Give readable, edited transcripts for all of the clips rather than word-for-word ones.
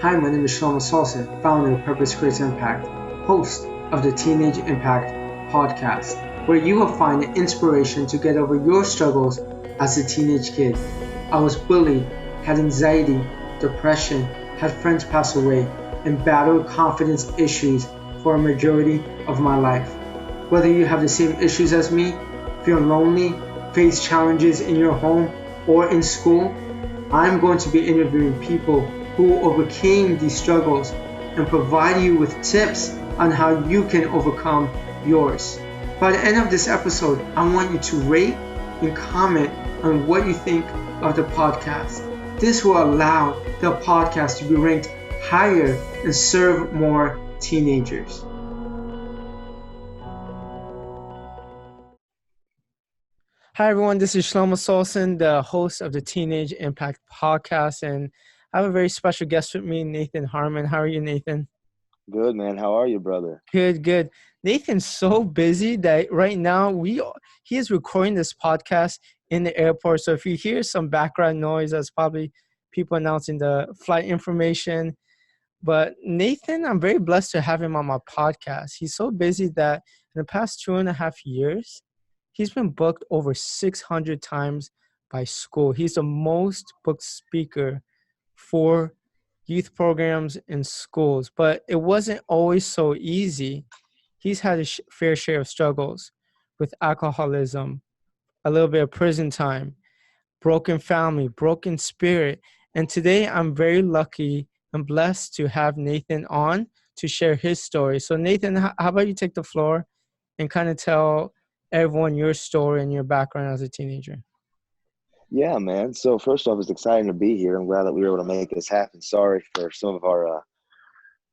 Hi, my name is Shelomo Solson, founder of Purpose Creates Impact, host of the Teenage Impact podcast, where you will find inspiration to get over your struggles as a teenage kid. I was bullied, had anxiety, depression, had friends pass away, and battled confidence issues for a majority of my life. Whether you have the same issues as me, feel lonely, face challenges in your home or in school, I'm going to be interviewing people who overcame these struggles and provide you with tips on how you can overcome yours. By the end of this episode, I want you to rate and comment on what you think of the podcast. This will allow the podcast to be ranked higher and serve more teenagers. Hi, everyone. This is Shelomo Solson, the host of the Teenage Impact podcast. And I have a very special guest with me, Nathan Harmon. How are you, Nathan? Good, man. How are you, brother? Good. Nathan's so busy that right now he is recording this podcast in the airport. So if you hear some background noise, that's probably people announcing the flight information. But Nathan, I'm very blessed to have him on my podcast. He's so busy that in the past 2.5 years, he's been booked over 600 times by school. He's the most booked speaker for youth programs in schools, but it wasn't always so easy. He's had a fair share of struggles with alcoholism, a little bit of prison time, broken family, broken spirit. And today I'm very lucky and blessed to have Nathan on to share his story. So Nathan, how about you take the floor and kind of tell everyone your story and your background as a teenager? Yeah, man. So first off, it's exciting to be here. I'm glad that we were able to make this happen. Sorry for some of our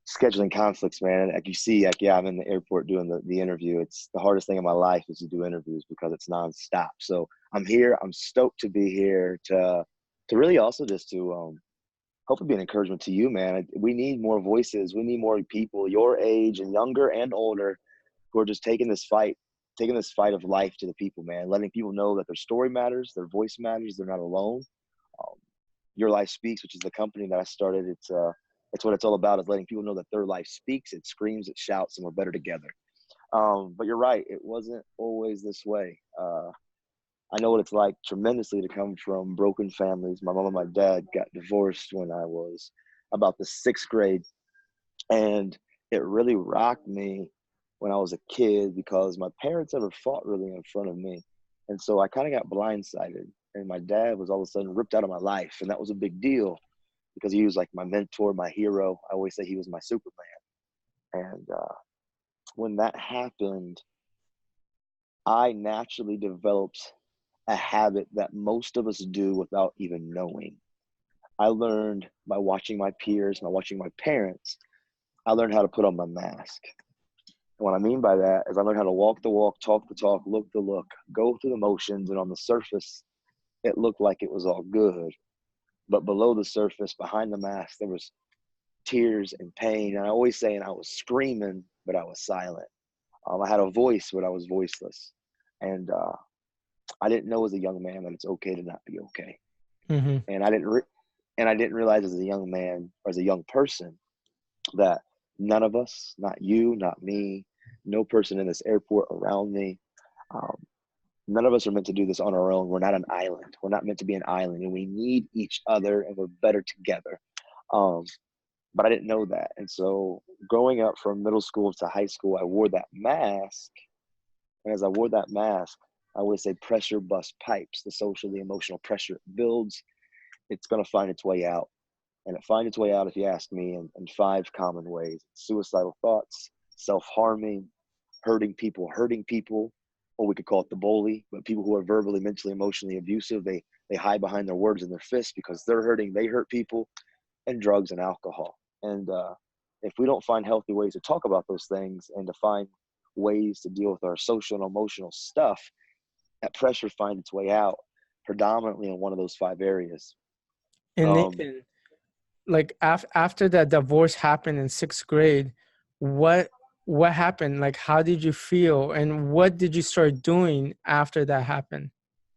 scheduling conflicts, man. Like you see, I'm in the airport doing the interview. It's the hardest thing in my life is to do interviews because it's nonstop. So I'm here. I'm stoked to be here to really also just to hopefully be an encouragement to you, man. We need more voices. We need more people your age and younger and older who are just taking this fight of life to the people, man, letting people know that their story matters, their voice matters, they're not alone. Um, Your Life Speaks, which is the company that I started. It's what it's all about, is letting people know that their life speaks, it screams, it shouts, and we're better together. But you're right, it wasn't always this way. I know what it's like tremendously to come from broken families. My mom and my dad got divorced when I was about the sixth grade, and it really rocked me when I was a kid because my parents never fought really in front of me. And so I kind of got blindsided. And my dad was all of a sudden ripped out of my life. And that was a big deal because he was like my mentor, my hero. I always say he was my Superman. And when that happened, I naturally developed a habit that most of us do without even knowing. I learned by watching my peers, by watching my parents, I learned how to put on my mask. And what I mean by that is I learned how to walk the walk, talk the talk, look the look, go through the motions. And on the surface, it looked like it was all good. But below the surface, behind the mask, there was tears and pain. And I always saying I was screaming, but I was silent. I had a voice, but I was voiceless. And I didn't know as a young man that it's okay to not be okay. Mm-hmm. And I didn't realize as a young man or as a young person that none of us, not you, not me, no person in this airport around me, um, none of us are meant to do this on our own. We're not an island. We're not meant to be an island, and we need each other, and we're better together. Um, but I didn't know that. And so growing up from middle school to high school, I wore that mask. And as I wore that mask, I always say pressure busts pipes. The social, the emotional pressure it builds, it's going to find its way out. And it finds its way out, if you ask me, in five common ways: suicidal thoughts, self-harming, hurting people, or we could call it the bully, but people who are verbally, mentally, emotionally abusive, they hide behind their words and their fists because they're hurting, they hurt people, and drugs and alcohol. And if we don't find healthy ways to talk about those things and to find ways to deal with our social and emotional stuff, that pressure finds its way out predominantly in one of those five areas. And Nathan, like after that divorce happened in sixth grade, what happened? Like, how did you feel, and what did you start doing after that happened?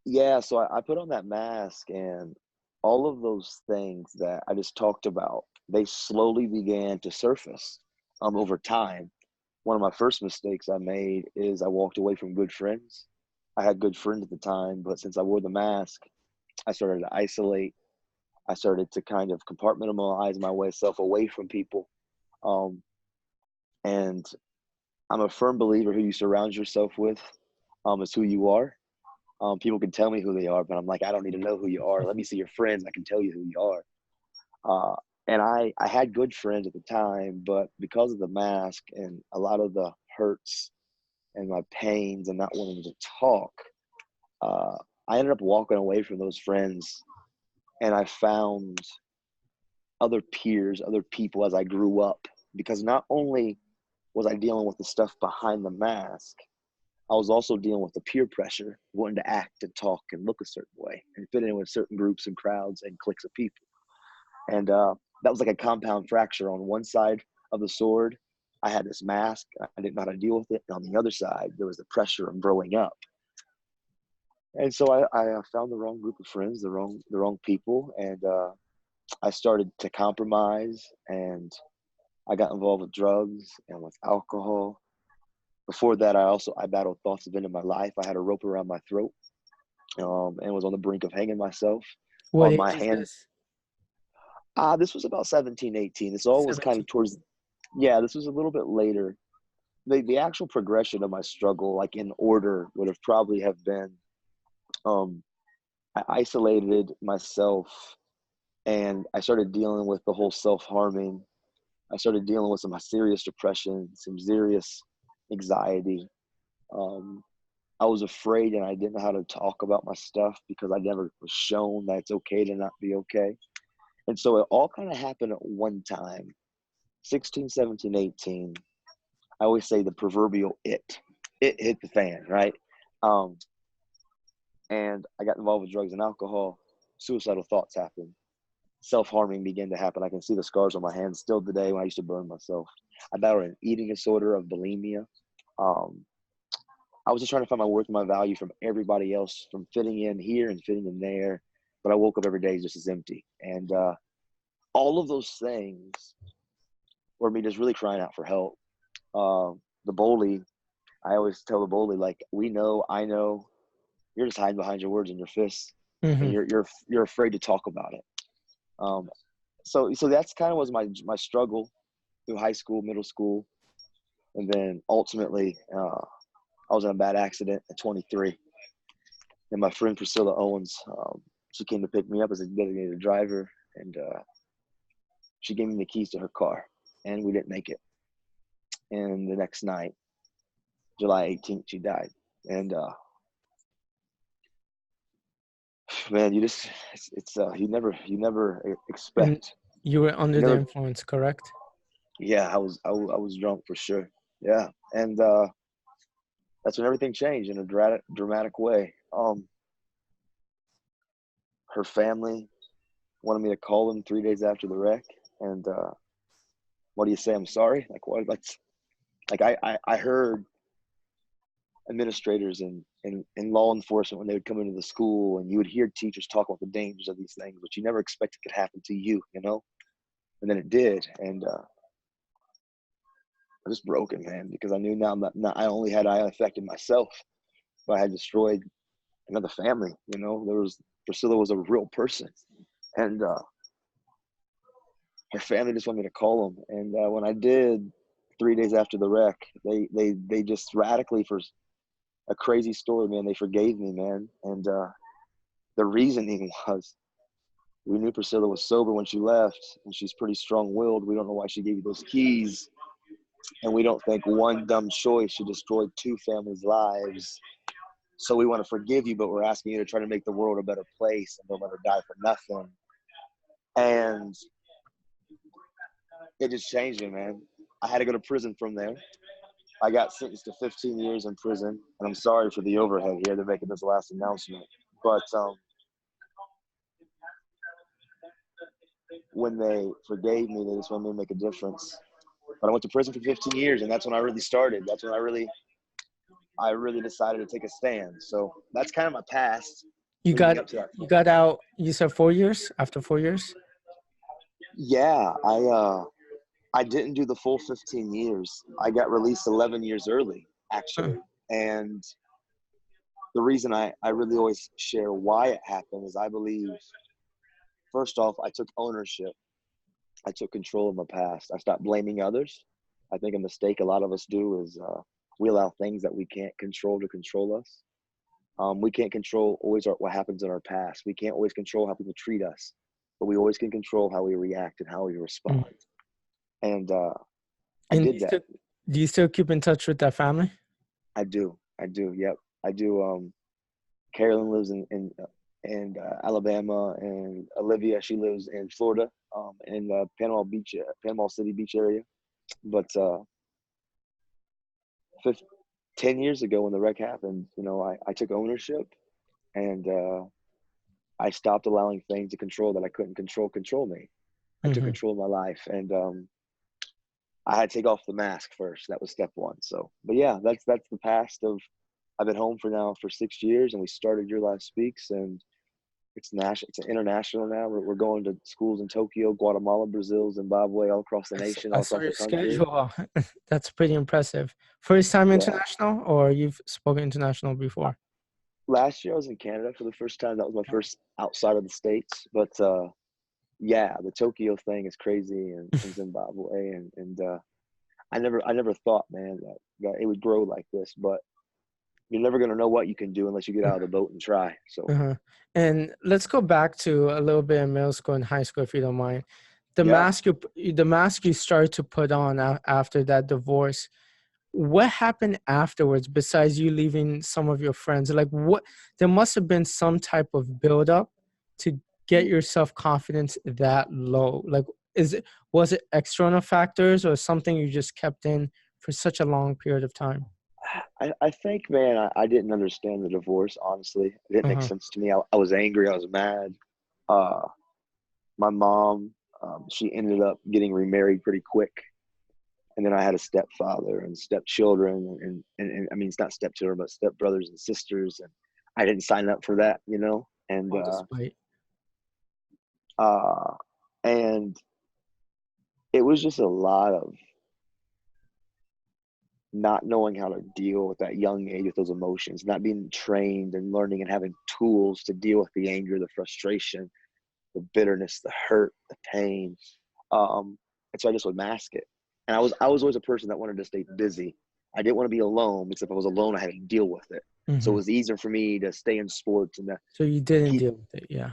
Yeah, so I put on that mask, and all of those things that I just talked about they slowly began to surface over time. One of my first mistakes I made is I walked away from good friends. I had good friends at the time, but since I wore the mask, I started to isolate. I started to kind of compartmentalize myself away from people. Um, and I'm a firm believer who you surround yourself with is who you are. People can tell me who they are, but I'm like, I don't need to know who you are. Let me see your friends. I can tell you who you are. And I had good friends at the time, but because of the mask and a lot of the hurts and my pains and not wanting to talk, uh, I ended up walking away from those friends. And I found other peers, other people as I grew up, because not only was I dealing with the stuff behind the mask, I was also dealing with the peer pressure, wanting to act and talk and look a certain way and fit in with certain groups and crowds and cliques of people. And that was like a compound fracture. On one side of the sword, I had this mask. I didn't know how to deal with it. And on the other side, there was the pressure of growing up. And so I found the wrong group of friends, the wrong people, and I started to compromise, and I got involved with drugs and with alcohol. Before that, I battled thoughts of ending my life. I had a rope around my throat, and was on the brink of hanging myself. What On age my is hand, this? this was about 17, 18. This all was kind 17. of towards, yeah, this was a little bit later. The actual progression of my struggle, like in order, would have probably have been, um, I isolated myself, and I started dealing with the whole self-harming. I started dealing with some serious depression, some serious anxiety. Um, I was afraid, and I didn't know how to talk about my stuff because I never was shown that it's okay to not be okay. And so it all kind of happened at one time. 16, 17, 18. I always say the proverbial it hit the fan, right? Um, and I got involved with drugs and alcohol. Suicidal thoughts happened. Self-harming began to happen. I can see the scars on my hands still today when I used to burn myself. I battled an eating disorder of bulimia. Um, I was just trying to find my worth and my value from everybody else, from fitting in here and fitting in there. But I woke up every day just as empty. And all of those things were me just really crying out for help. The bully, I always tell the bully, like, we know, I know, you're just hiding behind your words and your fists, and Mm-hmm. you're afraid to talk about it. Um, so that's kind of was my struggle through high school, middle school, and then ultimately I was in a bad accident at 23, and my friend Priscilla Owens, she came to pick me up as a designated driver, and she gave me the keys to her car, and we didn't make it. And the next night, July 18th, she died. And man, you never And expect. you were You under the never, influence, correct? yeah, I was drunk for sure. Yeah, and that's when everything changed in a dramatic way. Her family wanted me to call them 3 days after the wreck, and what do you say? I'm sorry. Like what? Like I heard administrators and law enforcement when they would come into the school, and you would hear teachers talk about the dangers of these things, but you never expected it could happen to you, and then it did. And I was broken, man, because I knew now that not I only had I affected myself, but I had destroyed another family. There was Priscilla was a real person, and her family just wanted me to call them. And when I did, 3 days after the wreck, they just radically, for a crazy story, man, they forgave me, man. And the reasoning was, we knew Priscilla was sober when she left, and she's pretty strong-willed. We don't know why she gave you those keys, and we don't think one dumb choice, she destroyed two families' lives. So we want to forgive you, but we're asking you to try to make the world a better place, and don't let her die for nothing. And it just changed me, man. I had to go to prison from there. I got sentenced to 15 years in prison, and I'm sorry for the overhead here. They're making this last announcement. But when they forgave me, they just wanted me to make a difference. But I went to prison for 15 years, and that's when I really started. That's when I really decided to take a stand. So that's kind of my past You got leading up to that you point. got out. You said 4 years. After 4 years. Yeah, I didn't do the full 15 years. I got released 11 years early, Huh. actually. And the reason I really always share why it happened is I believe, first off, I took ownership. I took control of my past. I stopped blaming others. I think a mistake a lot of us do is we allow things that we can't control to control us. We can't control always what happens in our past. We can't always control how people treat us, but we always can control how we react and how we Mm. respond. And I And did that. do you still keep in touch with that family? I do. I do. Yep. I do. Carolyn lives in Alabama, and Olivia, she lives in Florida, in Panama City Beach area. But 10 years ago when the wreck happened, I took ownership, and I stopped allowing things to control that I couldn't control me. I took Hmm. control of my life, and I had to take off the mask first. That was step one. So, but yeah, that's the past of. I've been home for 6 years, and we started Your Life Speaks, and it's national. It's international now. We're going to schools in Tokyo, Guatemala, Brazil, Zimbabwe, all across the nation, I all saw across your the country. schedule. That's pretty impressive. First time Yeah. international, or you've spoken international before? Last year I was in Canada for the first time. That was my Okay. first outside of the States. But yeah, the Tokyo thing is crazy, and in Zimbabwe, and I never thought, man, that it would grow like this. But you're never gonna know what you can do unless you get out of the boat and try. So Uh-huh. And let's go back to a little bit in middle school and high school, if you don't mind. yeah. The mask you started to put on after that divorce. What happened afterwards besides you leaving some of your friends? Like, what? There must have been some type of buildup to get Mm. your self confidence that low. Like, was it external factors or something you just kept in for such a long period of time? I think, man, I didn't understand the divorce, honestly. It didn't make Uh-huh. sense to me. I was angry. I was mad. Uh, my mom, she ended up getting remarried pretty quick. And then I had a stepfather and stepchildren, and I mean, it's not stepchildren, but stepbrothers and sisters. And I didn't sign up for that, And, All despite. uh, and it was just a lot of not knowing how to deal with that young age with those emotions, not being trained and learning and having tools to deal with the anger, the frustration, the bitterness, the hurt, the pain. And so I just would mask it. And I was always a person that wanted to stay busy. I didn't want to be alone because if I was alone, I had to deal with it. So it Hmm. was easier for me to stay in sports and to So you didn't keep, deal with it, yeah.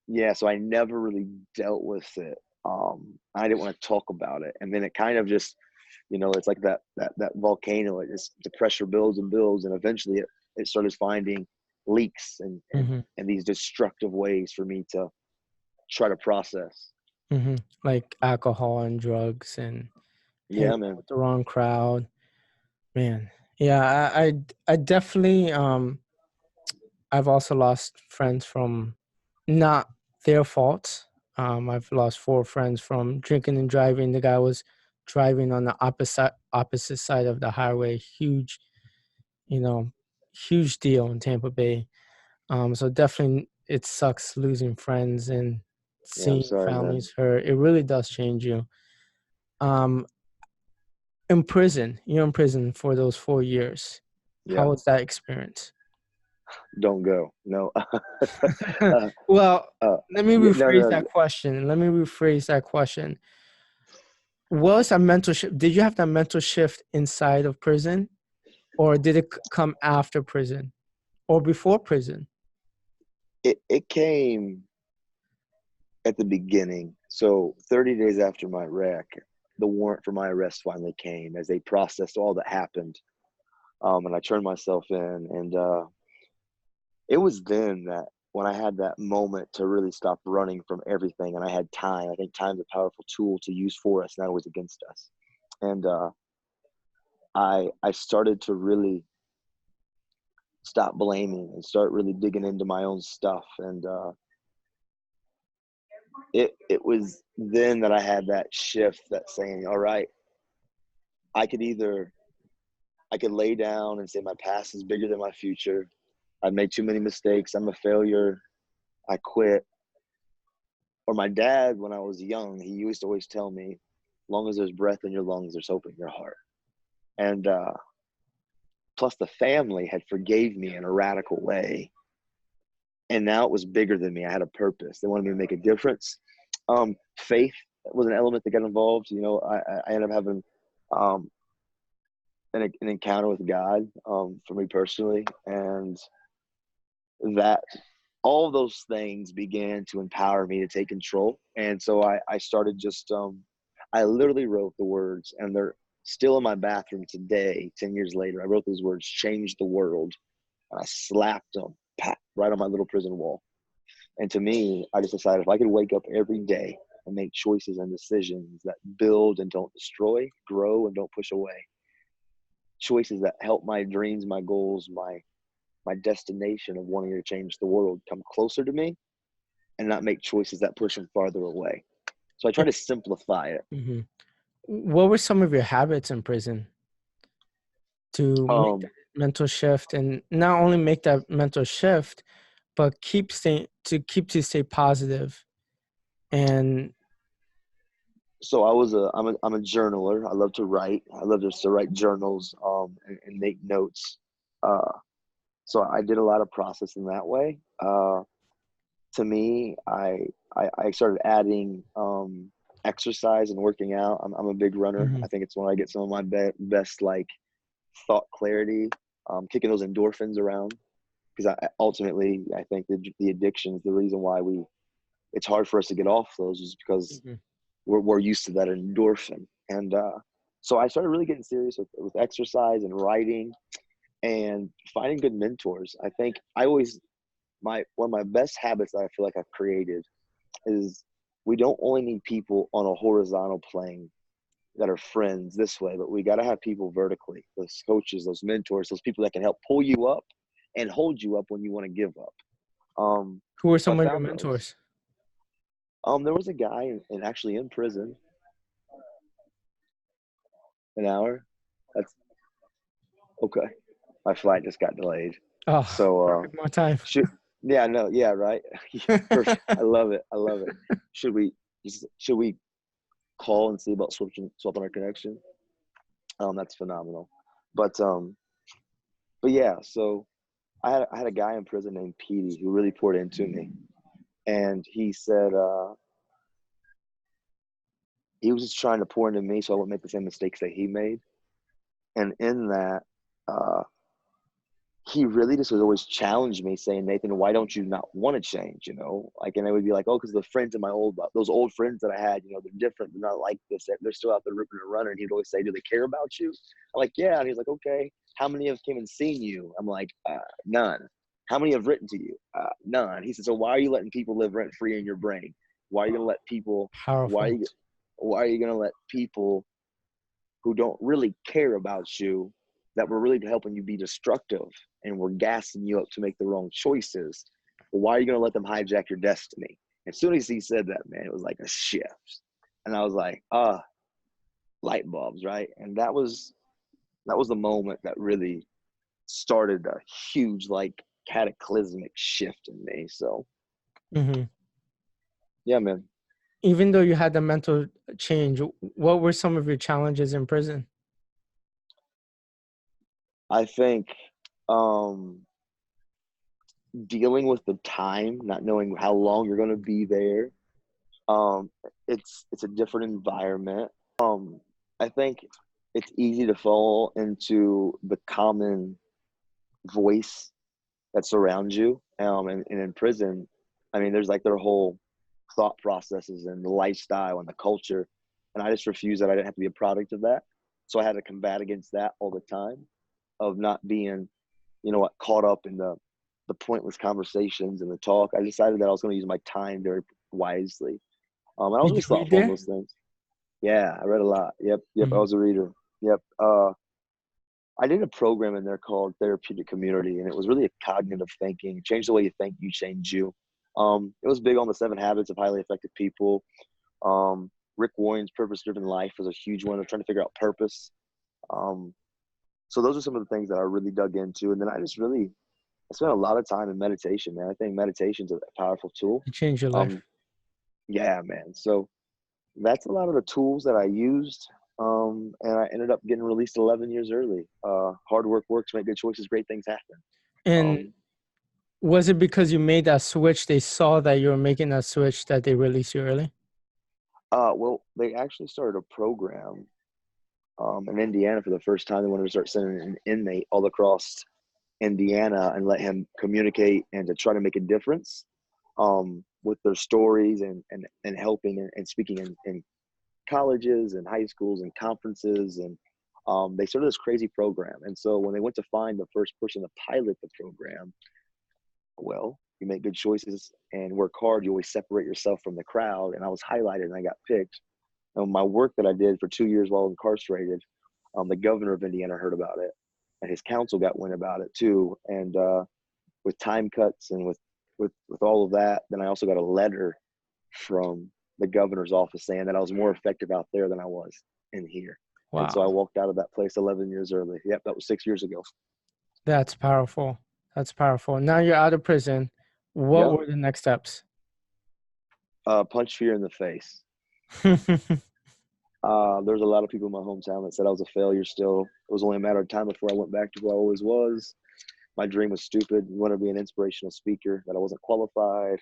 yeah. So I never really dealt with it. I didn't want to talk about it. And then it kind of just, it's like that volcano. The pressure builds and builds, and eventually it started finding leaks and, and Hmm. and these destructive ways for me to try to process. Hmm. Like alcohol and drugs and hanging Yeah, out man. with the wrong crowd. Man, yeah, I definitely I've also lost friends from not their fault. I've lost four friends from drinking and driving. The guy was driving on the opposite side of the highway. Huge, you know, huge deal in Tampa Bay. So definitely it sucks losing friends and Yeah, I'm seeing sorry, man. families hurt. It really does change you. Um, in prison, you're in prison for those 4 years. How Yeah, was that experience? don't go. No. uh, Well, uh, let me yeah, no, rephrase no. that question. Let me rephrase that question. Was a mental shift? Did you have that mental shift inside of prison, or did it come after prison, or before prison? It came at the beginning. So 30 days after my wreck, the warrant for my arrest finally came as they processed all that happened. And I turned myself in, and it was then that when I had that moment to really stop running from everything, and I had time. I think time's a powerful tool to use for us, not always against us. And I started to really stop blaming and start really digging into my own stuff. And it was then that I had that shift, that saying, all right, I could either I could lay down and say my past is bigger than my future. I've made too many mistakes. I'm a failure. I quit. or my dad, when I was young, he used to always tell me, long as there's breath in your lungs, there's hope in your heart. And plus the family had forgave me in a radical way. And now it was bigger than me. I had a purpose. They wanted me to make a difference. Faith was an element that got involved. You know, I ended up having um, an encounter with God for me personally. And that all of those things began to empower me to take control. And so I started just, I literally wrote the words, and they're still in my bathroom today, 10 years later. I wrote these words, change the world. And I slapped them right on my little prison wall. And to me, I just decided if I could wake up every day and make choices and decisions that build and don't destroy, grow and don't push away, choices that help my dreams, my goals, my destination of wanting to change the world come closer to me, and not make choices that push them farther away. So I try to simplify it. Mm-hmm. What were some of your habits in prison to make that Um, mental shift, and not only make that mental shift, but keep to stay positive and so I'm a journaler. I love to write. I love just to write journals and make notes. Uh, so I did a lot of processing that way. To me, I started adding exercise and working out. I'm a big runner. Mhm. I think it's when I get some of my best like thought clarity, kicking those endorphins around. Because ultimately, I think the addiction is the reason why it's hard for us to get off those, is because Mhm. we're used to that endorphin. And so I started really getting serious with exercise and writing and finding good mentors. I think I always my one of my best habits that I feel like I've created is we don't only need people on a horizontal plane that are friends this way, but we got to have people vertically, those coaches, those mentors, those people that can help pull you up and hold you up when you want to give up. Who were So I some of your found those. mentors? There was a guy actually in prison. An hour. That's okay. My flight just got delayed. Oh, So perfect. More time. should yeah, no, yeah, right. Perfect. I love it. I love it. Should we should we call and see about swapping our connection? That's phenomenal. But but yeah, so I had a guy in prison named Petey who really poured into me. And he said he was just trying to pour into me so I wouldn't make the same mistakes that he made. And in that, uh he really just would always challenge me, saying, Nathan, why don't you not want to change? You know, like, and I would be like, oh, because the friends in those old friends that I had, you know, they're different. They're not like this. They're still out there ripping and running. And he'd always say, do they care about you? I'm like, yeah. And he's like, okay. How many have came and seen you? I'm like, none. How many have written to you? None. He said, so why are you letting people live rent free in your brain? Why are you going to let people, why are Powerful. you, why are you going to let people who don't really care about you, that were really helping you be destructive and were gassing you up to make the wrong choices, well, why are you going to let them hijack your destiny? As soon as he said that, man, it was like a shift. And I was like, light bulbs, right? And that was the moment that really started a huge, like, cataclysmic shift in me. So Hmm. yeah, man. Even though you had the mental change, what were some of your challenges in prison? I think um dealing with the time, not knowing how long you're going to be there. um it's a different environment. I think it's easy to fall into the common voice that surrounds you. And in prison, I mean, there's like their whole thought processes and the lifestyle and the culture, and I just refused that. I didn't have to be a product of that, so I had to combat against that all the time, of not being, you know what, caught up in the pointless conversations and the talk. I decided that I was going to use my time very wisely. And I was Did you always read thoughtful in there? those things. Yeah, I read a lot. Yep. I Mhm. was a reader. Yep. I did a program in there called Therapeutic Community, and it was really a cognitive thinking. Change the way you think, you change you. It was big on the 7 habits of highly effective people. Rick Warren's Purpose Driven Life was a huge one of trying to figure out purpose. Um, so those are some of the things that I really dug into. And then I spent a lot of time in meditation, man. I think meditation's a powerful tool. To change your Um, life. Yeah, man. So that's a lot of the tools that I used. And I ended up getting released 11 years early. Hard work works, make good choices, great things happen. And Um, was it because you made that switch, they saw that you were making that switch, that they released you early? well, they actually started a program in Indiana for the first time. They wanted to start sending an inmate all across Indiana and let him communicate and to try to make a difference with their stories and helping and speaking in colleges and high schools and conferences. And they started this crazy program. And so when they went to find the first person to pilot the program, well, you make good choices and work hard. You always separate yourself from the crowd. And I was highlighted and I got picked. And my work that I did for 2 years while incarcerated, the governor of Indiana heard about it, and his council got wind about it too. And with time cuts and with all of that, then I also got a letter from the governor's office saying that I was more effective out there than I was in here. And so I Wow, walked out of that place 11 years early. Yep, that was 6 years ago. that's powerful. That's powerful. Now you're out of prison. What Yep. were the next steps? Punch fear in the face. There's a lot of people in my hometown that said I was a failure still. It was only a matter of time before I went back to who I always was. My dream was stupid. I wanted to be an inspirational speaker, that I wasn't qualified.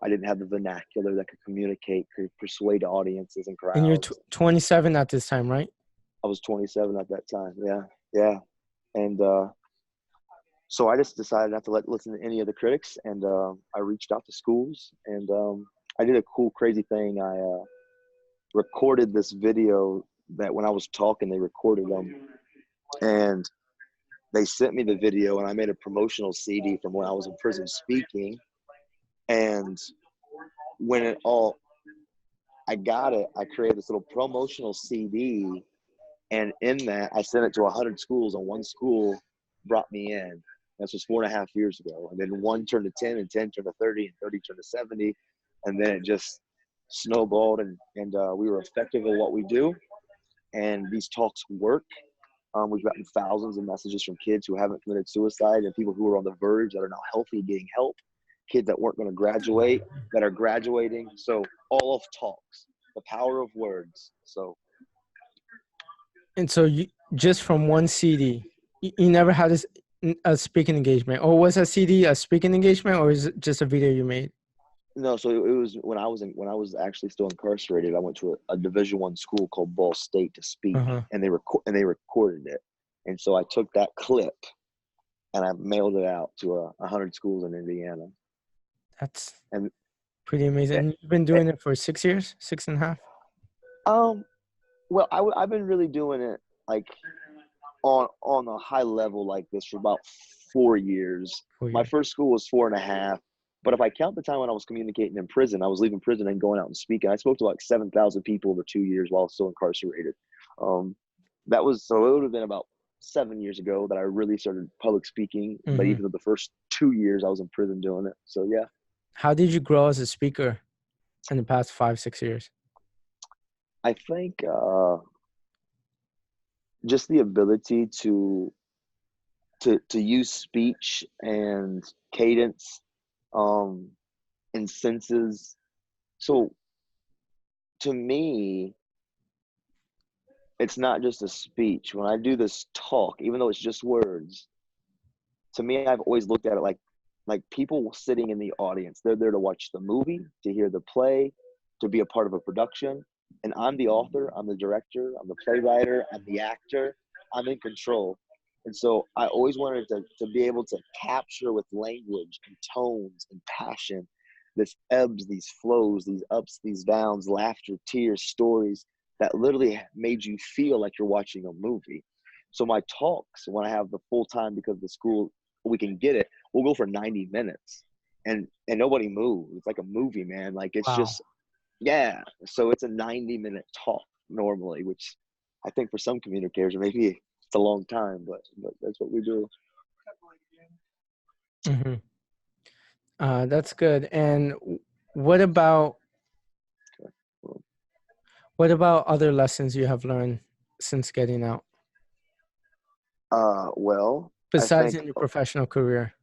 I didn't have the vernacular that could communicate, could persuade audiences and And you're crowds. 27 at this time, right? I was 27 at that time. Yeah, yeah. And so I just decided not to listen to any of the critics, and I reached out to schools, and I did a cool, crazy thing. I recorded this video that when I was talking, they recorded them, and they sent me the video, and I made a promotional CD from when I was in prison speaking. And when it all, I got it, I created this little promotional CD, and in that, I sent it to 100 schools, and one school brought me in. This was 4.5 years ago. And then one turned to 10, and 10 turned to 30, and 30 turned to 70. And then it just snowballed, and we were effective at what we do. And these talks work. We've gotten thousands of messages from kids who haven't committed suicide and people who are on the verge that are now healthy, getting help, kids that weren't going to graduate that are graduating. So all of talks, the power of words. So And so you just from one CD, you never had a speaking engagement, or was a CD a speaking engagement, or is it just a video you made? no, so it was when I was actually still incarcerated. I went to a Division I school called Ball State to speak, Uh-huh. and they recorded it. And so I took that clip and I mailed it out to 100 schools in Indiana. That's And pretty amazing. it, And you've been it, doing it for 6 years, 6.5? um, well, I've been really doing it like on a high level like this for about 4 years. Four My years. first school was 4.5. But if I count the time when I was communicating in prison, I was leaving prison and going out and speaking. I spoke to like 7,000 people over 2 years while I was still incarcerated. Um, that was so it would have been about 7 years ago that I really started public speaking. But Hmm. even though the first 2 years I was in prison doing it, so yeah, How did you grow as a speaker in the past 5, 6 years? I think just the ability to use speech and cadence um, and senses. So to me, it's not just a speech. When I do this talk, even though it's just words, to me, I've always looked at it like people sitting in the audience. They're there to watch the movie, to hear the play, to be a part of a production. And I'm the author, I'm the director, I'm the playwright, I'm the actor. I'm in control. And so I always wanted to be able to capture with language and tones and passion this ebbs, these flows, these ups, these downs, laughter, tears, stories that literally made you feel like you're watching a movie. So my talks, when I have the full time because the school we can get it, we'll go for 90 minutes and nobody moves. It's like a movie, man. Like it's Wow. just yeah. So it's a 90-minute talk normally, which I think for some communicators maybe it's a long time, but that's what we do. Hmm. That's good. And what about what about other lessons you have learned since getting out, Well, besides in your professional career?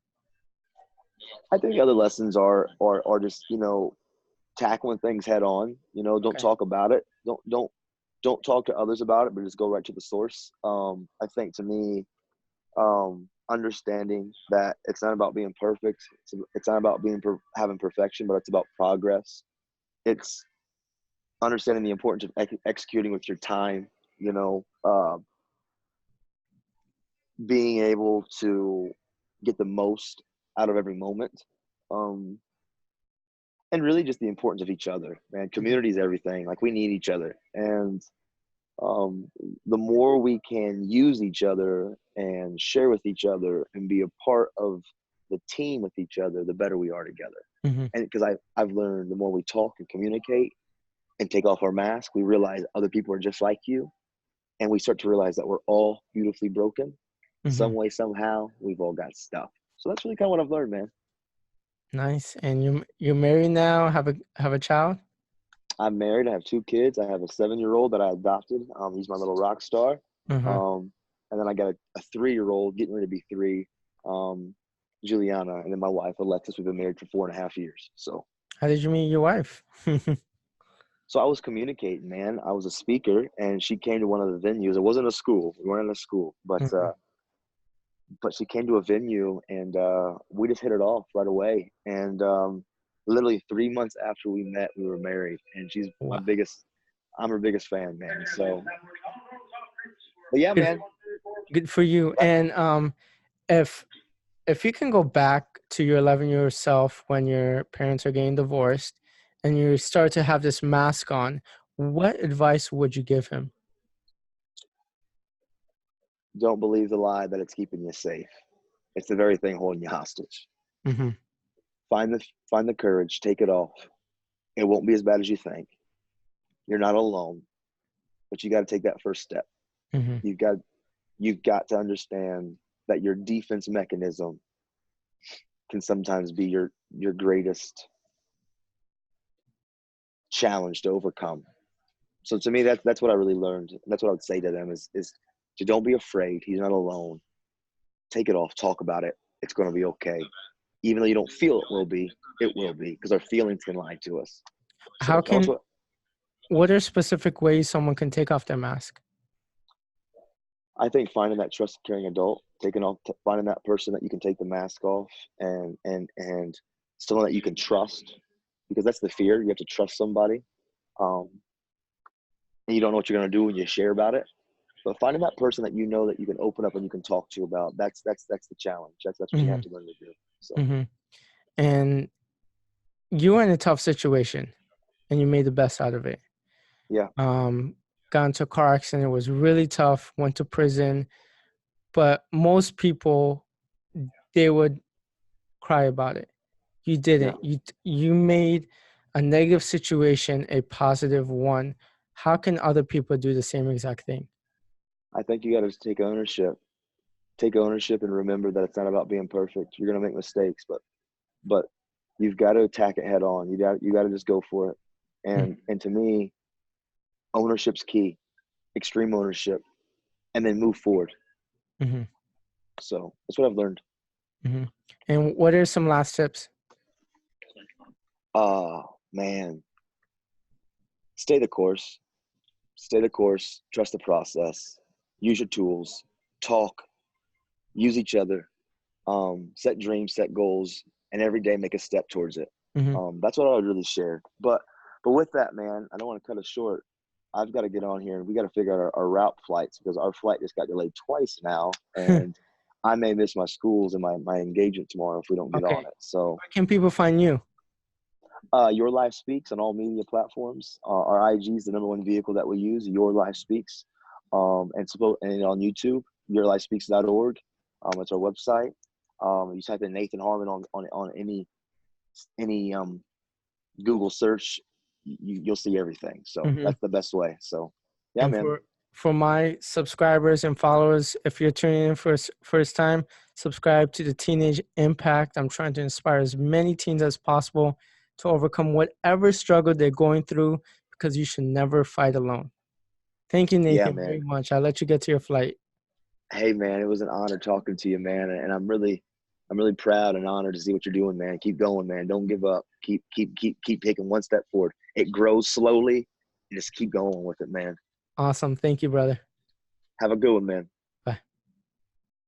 I think other lessons are just tackling things head on. Don't Okay. talk about it. Don't talk to others about it, but just go right to the source. I think to me, understanding that it's not about being perfect. It's not about having perfection, but it's about progress. It's understanding the importance of executing with your time. You know, being able to get the most out of every moment. Um, and really just the importance of each other, man. Mhm. Community is everything. Like we need each other. And um, the more we can use each other and share with each other and be a part of the team with each other, the better we are together. Mhm. And because I've learned the more we talk and communicate and take off our mask, we realize other people are just like you. And we start to realize that we're all beautifully broken. Some Mhm. way, somehow, we've all got stuff. So that's really kind of what I've learned, man. Nice. And you're married now? Have a child? I'm married. I have 2 kids. I have a 7-year-old that I adopted. He's my little rock star. Uh-huh. And then I got a 3-year-old getting ready to be 3, um, Juliana, and then my wife Alexis. We've been married for 4.5 years. How did you meet your wife? So I was communicating, man. I was a speaker, and she came to one of the venues. It wasn't a school. We weren't in a school, Mhm. but she came to a venue, and we just hit it off right away. And literally 3 months after we met, we were married. And she's my Wow. biggest. I'm her biggest fan, man. So, but yeah, Good, man. good for you. And if if you can go back to your 11-year self when your parents are getting divorced and you start to have this mask on, what advice would you give him? Don't believe the lie that it's keeping you safe. It's the very thing holding you hostage. Mhm. Find the courage, take it off. It won't be as bad as you think. You're not alone, but you got to take that first step. Mhm. You've got you've got to understand that your defense mechanism can sometimes be your greatest challenge to overcome. So to me, that's what I really learned. That's what I would say to them is to don't be afraid. He's not alone. Take it off. Talk about it. It's going to be okay. Even though you don't feel it will be because our feelings can lie to us. How So that's can what are specific ways someone can take off their mask? I think finding that trust caring adult, finding that person that you can take the mask off and someone that you can trust, because that's the fear. You have to trust somebody, um, and you don't know what you're gonna do when you share about it. But finding that person that you know that you can open up and you can talk to about that's the challenge. That's what you have Mhm. to learn to do. So Mhm. And you were in a tough situation and you made the best out of it. yeah, Um, got into a car accident. It was really tough. Went to prison, but most people they would cry about it. You yeah. didn't. You made a negative situation a positive one. How can other people do the same exact thing? I think you got to take ownership. Take ownership and remember that it's not about being perfect. You're gonna make mistakes, but you've got to attack it head on. You got to just go for it. Mhm. And to me, ownership's key. Extreme ownership, and then move forward. Mhm. So that's what I've learned. Mhm. And what are some last tips? Oh man, stay the course. Stay the course. Trust the process. Use your tools. Talk. Use each other. Set dreams, set goals, and every day make a step towards it. Mhm. That's what I would really share. But with that, man, I don't want to cut it short. I've got to get on here and we got to figure out our route flights because our flight just got delayed twice now, and I may miss my schools and my engagement tomorrow if we don't get on Okay. it. So Where can people find you? Your Life Speaks on all media platforms. Our IG is the number one vehicle that we use. Your Life Speaks, and on YouTube, yourlifespeaks.org. It's our website. You type in Nathan Harmon on any Google search, you'll see everything. So Mhm. that's the best way. So yeah, And man. for my subscribers and followers, if you're tuning in for first time, subscribe to the Teenage Impact. I'm trying to inspire as many teens as possible to overcome whatever struggle they're going through because you should never fight alone. Thank you, Yeah, Nathan, very man. much. I'll let you get to your flight. Hey, man, it was an honor talking to you, man, and I'm I'm really proud and honored to see what you're doing, man. Keep going, man. Don't give up. Keep taking one step forward. It grows slowly, and just keep going with it, man. Awesome. Thank you, brother. Have a good one, man.